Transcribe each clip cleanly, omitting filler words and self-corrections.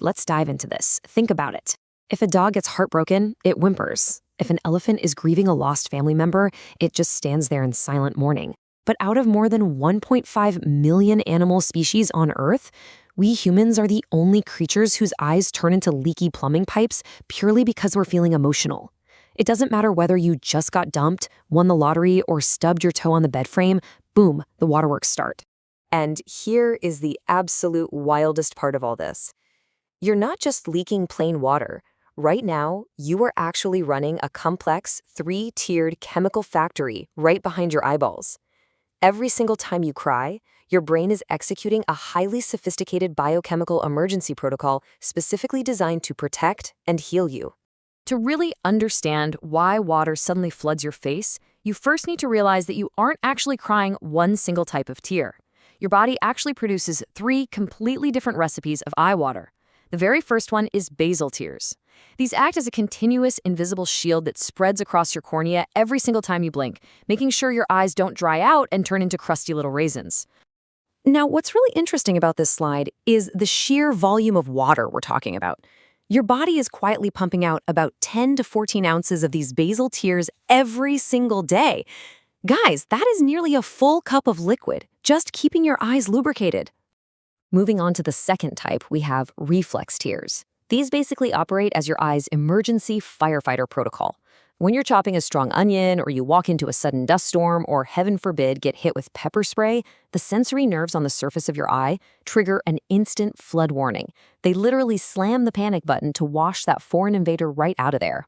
Let's dive into this. Think about it. If a dog gets heartbroken, it whimpers. If an elephant is grieving a lost family member, it just stands there in silent mourning. But out of more than 1.5 million animal species on Earth, we humans are the only creatures whose eyes turn into leaky plumbing pipes purely because we're feeling emotional. It doesn't matter whether you just got dumped, won the lottery, or stubbed your toe on the bed frame, boom, the waterworks start. And here is the absolute wildest part of all this. You're not just leaking plain water. Right now, you are actually running a complex, 3-tiered chemical factory right behind your eyeballs. Every single time you cry, your brain is executing a highly sophisticated biochemical emergency protocol specifically designed to protect and heal you. To really understand why water suddenly floods your face, you first need to realize that you aren't actually crying one single type of tear. Your body actually produces 3 completely different recipes of eye water. The very first one is basal tears. These act as a continuous, invisible shield that spreads across your cornea every single time you blink, making sure your eyes don't dry out and turn into crusty little raisins. Now, what's really interesting about this slide is the sheer volume of water we're talking about. Your body is quietly pumping out about 10 to 14 ounces of these basal tears every single day. Guys, that is nearly a full cup of liquid, just keeping your eyes lubricated. Moving on to the second type, we have reflex tears. These basically operate as your eye's emergency firefighter protocol. When you're chopping a strong onion, or you walk into a sudden dust storm, or heaven forbid get hit with pepper spray, the sensory nerves on the surface of your eye trigger an instant flood warning. They literally slam the panic button to wash that foreign invader right out of there.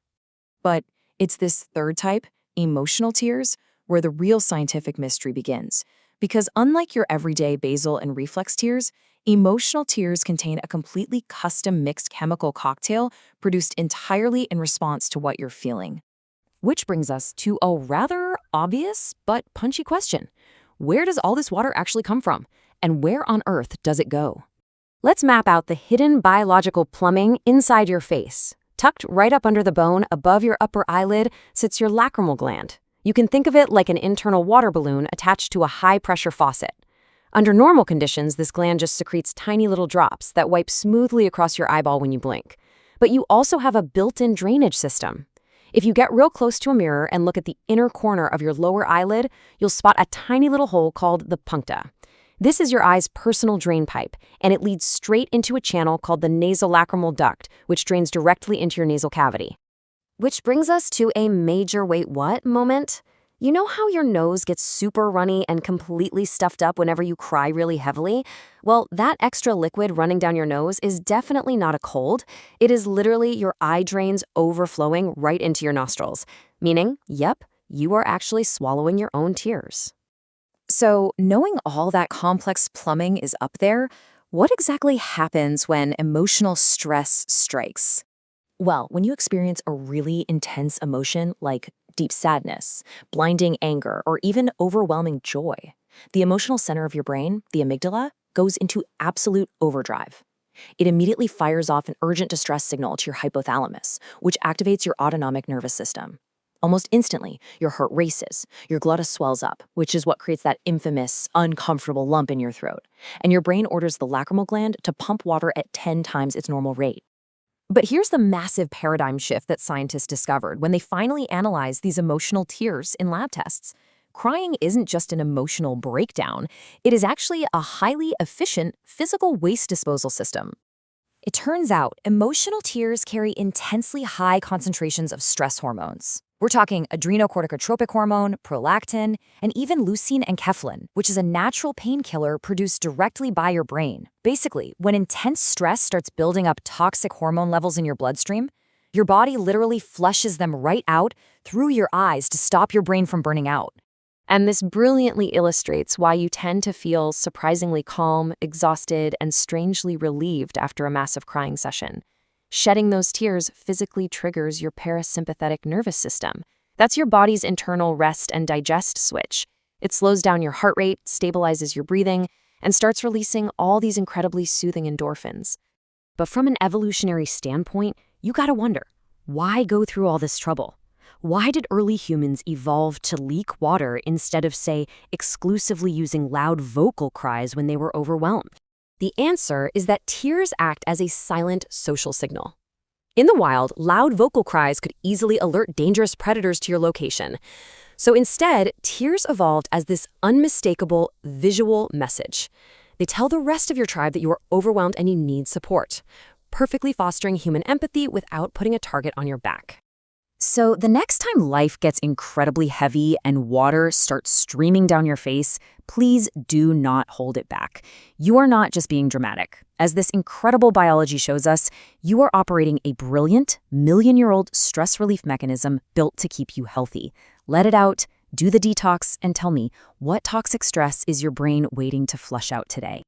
But it's this third type, emotional tears, where the real scientific mystery begins. Because unlike your everyday basal and reflex tears, emotional tears contain a completely custom mixed chemical cocktail produced entirely in response to what you're feeling. Which brings us to a rather obvious but punchy question. Where does all this water actually come from? And where on earth does it go? Let's map out the hidden biological plumbing inside your face. Tucked right up under the bone above your upper eyelid sits your lacrimal gland. You can think of it like an internal water balloon attached to a high-pressure faucet. Under normal conditions, this gland just secretes tiny little drops that wipe smoothly across your eyeball when you blink. But you also have a built-in drainage system. If you get real close to a mirror and look at the inner corner of your lower eyelid, you'll spot a tiny little hole called the puncta. This is your eye's personal drain pipe, and it leads straight into a channel called the nasolacrimal duct, which drains directly into your nasal cavity. Which brings us to a major wait what moment. You know how your nose gets super runny and completely stuffed up whenever you cry really heavily? Well, that extra liquid running down your nose is definitely not a cold. It is literally your eye drains overflowing right into your nostrils. Meaning, yep, you are actually swallowing your own tears. So, knowing all that complex plumbing is up there, what exactly happens when emotional stress strikes? Well, when you experience a really intense emotion like deep sadness, blinding anger, or even overwhelming joy, the emotional center of your brain, the amygdala, goes into absolute overdrive. It immediately fires off an urgent distress signal to your hypothalamus, which activates your autonomic nervous system. Almost instantly, your heart races, your glottis swells up, which is what creates that infamous, uncomfortable lump in your throat, and your brain orders the lacrimal gland to pump water at 10 times its normal rate. But here's the massive paradigm shift that scientists discovered when they finally analyzed these emotional tears in lab tests. Crying isn't just an emotional breakdown, it is actually a highly efficient physical waste disposal system. It turns out emotional tears carry intensely high concentrations of stress hormones. We're talking adrenocorticotropic hormone, prolactin, and even leucine and kephalin, which is a natural painkiller produced directly by your brain. Basically, when intense stress starts building up toxic hormone levels in your bloodstream, your body literally flushes them right out through your eyes to stop your brain from burning out. And this brilliantly illustrates why you tend to feel surprisingly calm, exhausted, and strangely relieved after a massive crying session. Shedding those tears physically triggers your parasympathetic nervous system. That's your body's internal rest and digest switch. It slows down your heart rate, stabilizes your breathing, and starts releasing all these incredibly soothing endorphins. But from an evolutionary standpoint, you gotta wonder, why go through all this trouble? Why did early humans evolve to leak water instead of, say, exclusively using loud vocal cries when they were overwhelmed? The answer is that tears act as a silent social signal. In the wild, loud vocal cries could easily alert dangerous predators to your location. So instead, tears evolved as this unmistakable visual message. They tell the rest of your tribe that you are overwhelmed and you need support, perfectly fostering human empathy without putting a target on your back. So the next time life gets incredibly heavy and water starts streaming down your face, please do not hold it back. You are not just being dramatic. As this incredible biology shows us, you are operating a brilliant, million-year-old stress relief mechanism built to keep you healthy. Let it out, do the detox, and tell me, what toxic stress is your brain waiting to flush out today?